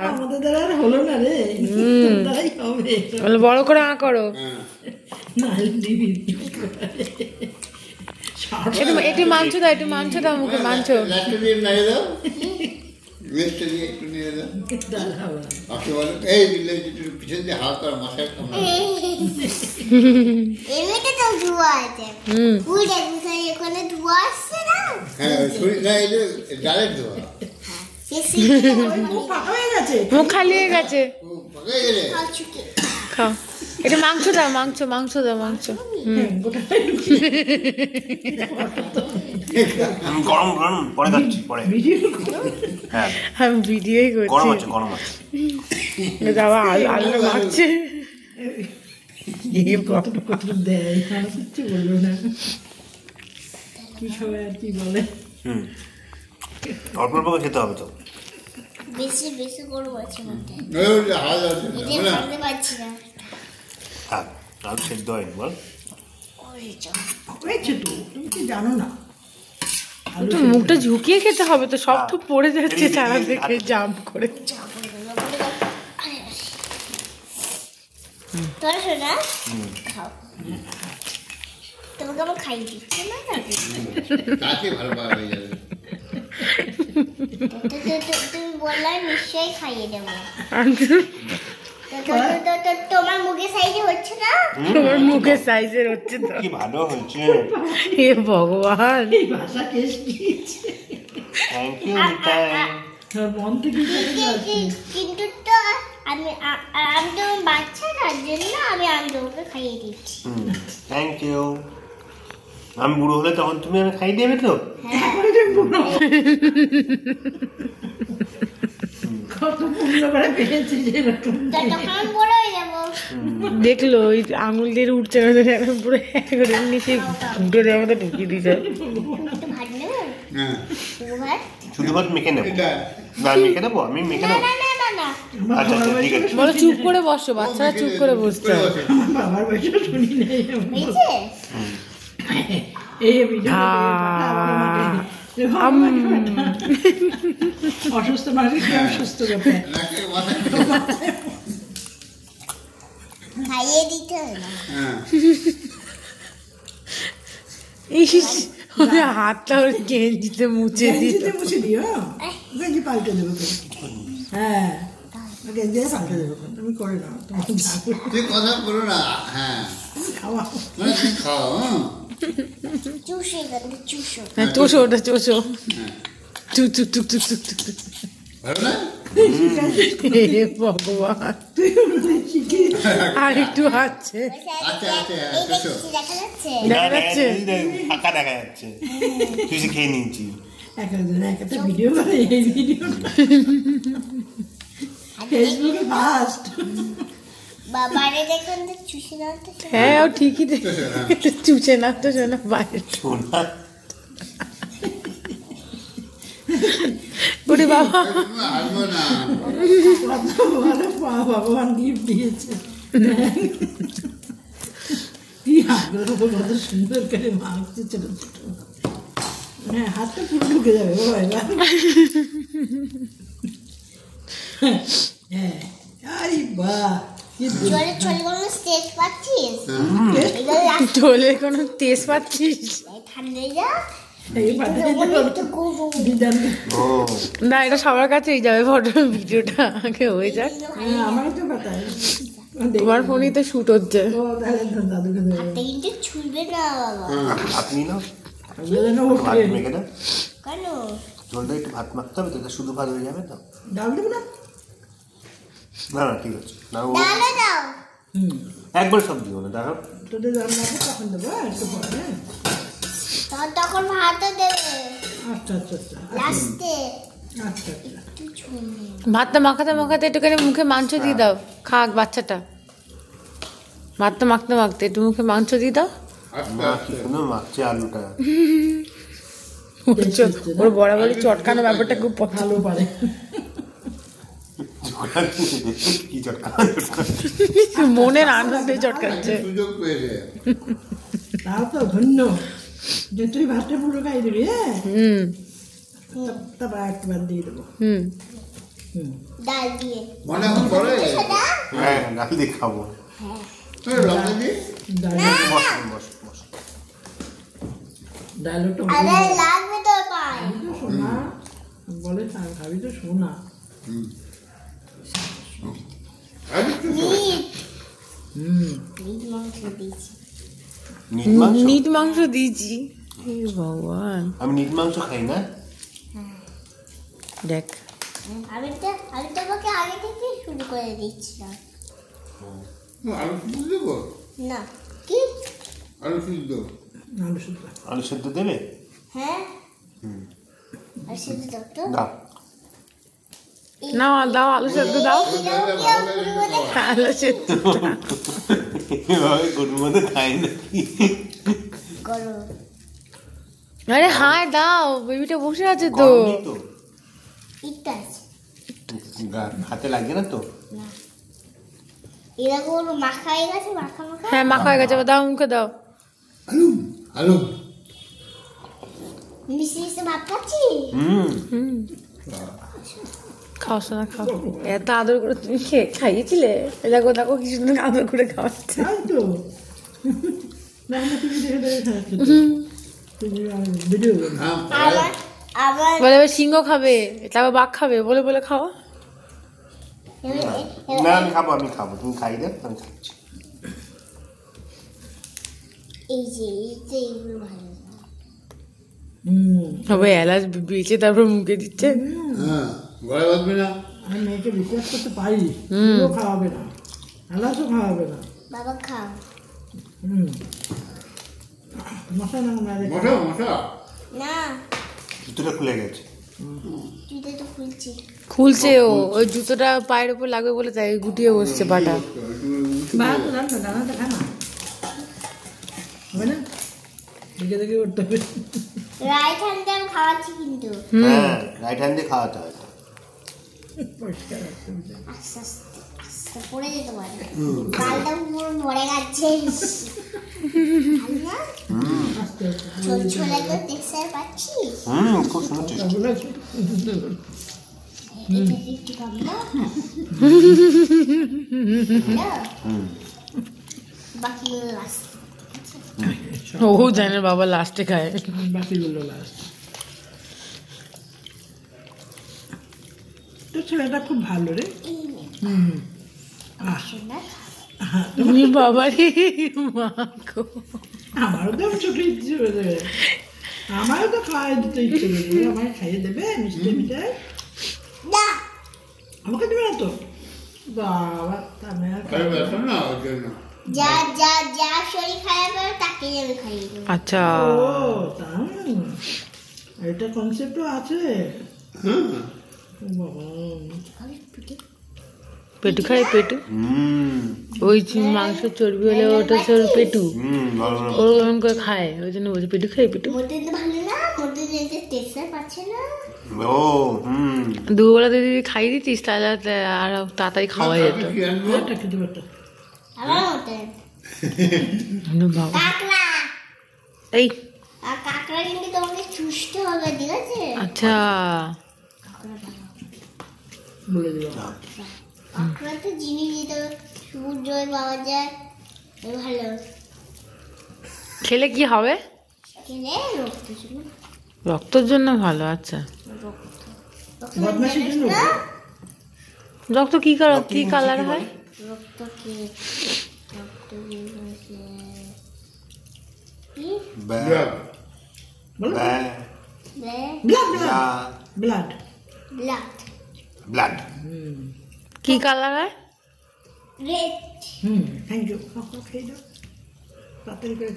আমাদের দ্বারা আর হলো না রে, দ্বারাই হবে। বড় করে আঁ করো। একটু মাংস দাও, একটু মাংস দাও মুখে, মাংস। মুখ খালি হয়ে গেছে, খাও। এটা মাংস দাও, মাংস মাংস দাও, মাংস। গরম গরম পরে খাচ্ছি, পরে। হ্যাঁ আমি ভিডিওই করছি। গরম আছে, গরম আছে। দাদা আলু মারছে, কতটুকু দেয় কিছু বললো না, কি সবাই আর কি বলে। অল্প অল্প খেতে হবে তো, বেশি বেশি গরম আছে মধ্যে, ভাবতে পারছি না। থাক, আলু সেদ্ধ হয়নি বল। হয়েছে তো, তুমি কি জানো না? তো মুখটা ঝুঁকিয়ে খেতে হবে তো, সব তো পড়ে যাচ্ছে চারা থেকে জাম্প করে। তোরা শোনা খাও, তোমাকে আমার খাইয়ে দিচ্ছে না, তুমি বললে নিশ্চয়ই খাইয়ে দেবো। তোমার মুখের সাইজে হচ্ছে না, তোমার মুখের সাইজের হচ্ছে তো। কি ভালো হয়েছে, হে ভগবান, এই ভাষা কেস দিয়েছে। Thank you Nitai. মন থেকে কিন্তু তো আমি তো বাচ্চা, তার জন্য আমি তোমাকে খাইয়ে দিচ্ছি। Thank you. আমি বুড়ো হলে তখন তুমি আমি খাই দেবে তো। কত পূর্ণ করে পেয়েছি যেরকম, তখন বড় হয়ে যাবো। দেখলো ওই আঙুল দিয়ে উঠছে না, এখন পুরো নিচে উঠে দেওয়ার মতো ঢুকিয়ে দিয়েছে। একটু ভাত নেবে? ভাত শুধু ভাত মেখে নেবো, মেখে নেবো, আমি মেখে নেবো। না আচ্ছা ঠিক আছে। বলো চুপ করে বসো, বাচ্চারা চুপ করে বসতে হয়। আমার বাবার বয়সে শুনি নেই। হয়েছে? এই ভিডিও অসুস্থ মানুষকে অসুস্থ করতে খাইয়ে দিতে হয় না। হাতটা ওর গেঞ্জিতে মুছে দিত। মুছে দিও, গেঞ্জি পাল্টে দেবো। হ্যাঁ গেঞ্জি পাল্টে দেবো, তুমি করে নাও, তুমি কথা বলো না। হ্যাঁ খাওয়া খাও, চুষে গেলে চুষো, হ্যাঁ চোষো, ওটা চোষো, চুক চুক চুক চুক চুক চুক চুক। হে ভগবান, আর একটু আছে, দেখা যাচ্ছে। দেখা যাচ্ছে, ফাঁকা দেখা যাচ্ছে, তুই খেয়ে নিয়েছি। একটা ভিডিও করে, এই ভিডিও ফেসবুকে ফার্স্ট। বাবারে দেখুন তো চুষে না তো। হ্যাঁ ও ঠিকই চুষে না তো, শোনা বাইরে ওরে বাবা, ভগবান গিফট দিয়েছে। কি আগ্রহ, কত সুন্দর করে মাখছে ছোট ছোট। হ্যাঁ হাতটা পুরো ঢুকে যাবে বাবা এবার। হ্যাঁ আরে বাহ, জলে চলে কোনো স্টেজ পাচ্ছিস? ঢোলের কোনো তেজ পাচ্ছিস? ঠান্ডা যা না, এটা সবার কাছেই যাবে, ফটো ভিডিওটা আগে হয়ে যাক। আমার তো কথা, তোমার ফোনই তো শুট হচ্ছে। কিন্তু ছুঁবে না বাবা। ভাত নিয়ে নাও, ভাত মেখে দাও। কেন জলটা একটু ভাত মাখতে হবে তো, শুধু ভাত হয়ে যাবে তো। ডাল দেবো না? না না ঠিক আছে, না ডালে দাও, একবার সব দিও না, দেখো তোদের রান্না তখন দেবো একটু পরে। তখন ভাতও দেবে আচ্ছা আচ্ছা আচ্ছা লাস্টে। আচ্ছা আচ্ছা, ভাতটা মাখাতে মাখাতে একটুখানি মুখে মাংস দিয়ে দাও, খাক বাচ্চাটা। ভাতটা মাখতে মাখতে একটু মুখে মাংস দিয়ে দাও। মাখছে আলুটা, ওর বরাবরই চটকানো ব্যাপারটা খুব ভালো পারে। কি চটকা, মনের আনন্দে চটকাচ্ছে। তাও তো ধন্য যে তুই ভাতটা পুরো খাই দিবি। হ্যাঁ তারপর একবার দিয়ে দেবো। ডাল দিয়ে মনে এখন বলে সেটা হ্যাঁ ডাল দিয়ে খাবো। লঙ্কা দিয়ে বস বস বস। ডায়লগটা আরে লাগবে তো পাই শোনা বলে খাবি তো শোনা নিট মাংস দিয়েছি নিট মাংস? নিট মাংস দিয়েছি। হে ভগবান, আমি নিট মাংস খাই না। দেখ আমি তোমাকে আগে থেকে শুরু করে দিচ্ছিলাম আলু সিদ্ধ দেবো না কি আলু সিদ্ধ আলু সেদ্ধ দেবে? হ্যাঁ আর সেটা তো দাও। নাও দাও, আলু সেদ্ধ দাও, আলু সেদ্ধ এভাবে গরুর মধ্যে খাই নাকি? করো আরে হাই দাও, বেবিটা বসে আছে তো। গরমই তো। ইটা আছে হাতে লাগছে না তো? না এরকম মাখা হয়ে গেছে মাখা মাখা হ্যাঁ মাখা হয়ে গেছে, এবার দাও মুখে দাও। আলু আলু মিষ্টি মিষ্টি ভাব খাচ্ছি খাও শোনা খাও, এত আদর করে তুমি খাইয়েছিলে। দেখো দেখো কি সুন্দর আদর করে খাওয়াচ্ছে। তাই তো না আমরা টিভি দেখে দেখে খাচ্ছি ভিডিও আবার আবার বলে এবার সিংহ খাবে, তারপর বাঘ খাবে, বলে বলে খাওয়া। না আমি খাবো, তুমি খাই দে, আমি খাচ্ছি। এই যে এইগুলো ভালো হবে এলাচ বেঁচে তারপর মুখে দিচ্ছে। হ্যাঁ গলায় বাঁধবে না। আমি মেয়েকে বিশ্বাস করতে পারি, ও খাওয়াবে না, এলাচও খাওয়াবে না। বাবা খাও মশা না মশা মশা না জুতোটা খুলে গেছে। জুতো তো খুলছি খুলছে ও, ওই জুতোটা পায়ের উপর লাগবে বলে তাই গুটিয়ে বসছে পাটা। দানাটা খা না হবে না, দেখে দেখে করতে হবে। রাইট হ্যান্ডে আমি খাওয়াচ্ছি কিন্তু হ্যাঁ রাইট হ্যান্ড দিয়ে খাওয়াতে হয়। পরিষ্কার রাখতে হবে। আস্তে আস্তে আস্তে পড়ে যেতে পারে গালটা পুরো ভরে গেছে না আস্তে আস্তে ছোট ছোলে তো টেক্সচার পাচ্ছি খুব সুন্দর টেস্ট। ওগুলো এটা কি একটু কম না বাকি লাস্ট ও জানে বাবা লাস্টে খায়। বাকিগুলো লাস্ট। তো ছেলেটা খুব ভালো রে। শোনা তুমি বাবা রে মা গো। আমারও তো ছোট ইচ্ছে হয়ে আমারও তো খাওয়াই দিতে ইচ্ছে করবে, আমাকে খাইয়ে দেবে মিষ্টি মিঠাই। না আমাকে দেবে না তো বাবা, আমি আর খাবো না। যা যা যা শরীর খারাপ হবে তাকে আমি খাইয়ে দেবো আচ্ছা ও তাই এটা কনসেপ্টও আছে। বাবা পেটু খাই পেটু, ওই মাংস চর্বি হলে ওটা সব পেটু ওরকম করে খায়, ওই জন্য বলছে পেটু খাই পেটু। মধ্যে তো ভালো না মধ্যে যে টেক্সচার পাচ্ছে না ও দুবেলা যদি খাইয়ে দিতিস তাহলে আর তাড়াতাড়ি খাওয়া যেত। এটা খেতে পারতো। আমার মতে বাবা কাকড়া এই আর কাকড়া কিন্তু তোমাকে চুষতে হবে ঠিক আছে আচ্ছা বলে দিলাম কাকড়া তো জিনিস যেটা সূর্যই পাওয়া যায় ভালো খেলে কি হবে? খেলে রক্ত ছিল রক্তের জন্য ভালো। আচ্ছা বদমাশির জন্য রক্ত কি কি কালার হয়? রক্ত কি রক্ত কি ব্লাড ব্লাড ব্লাড ব্লাড কি কালার হয়? Red thank you. খেয়ে যাও তাড়াতাড়ি করে।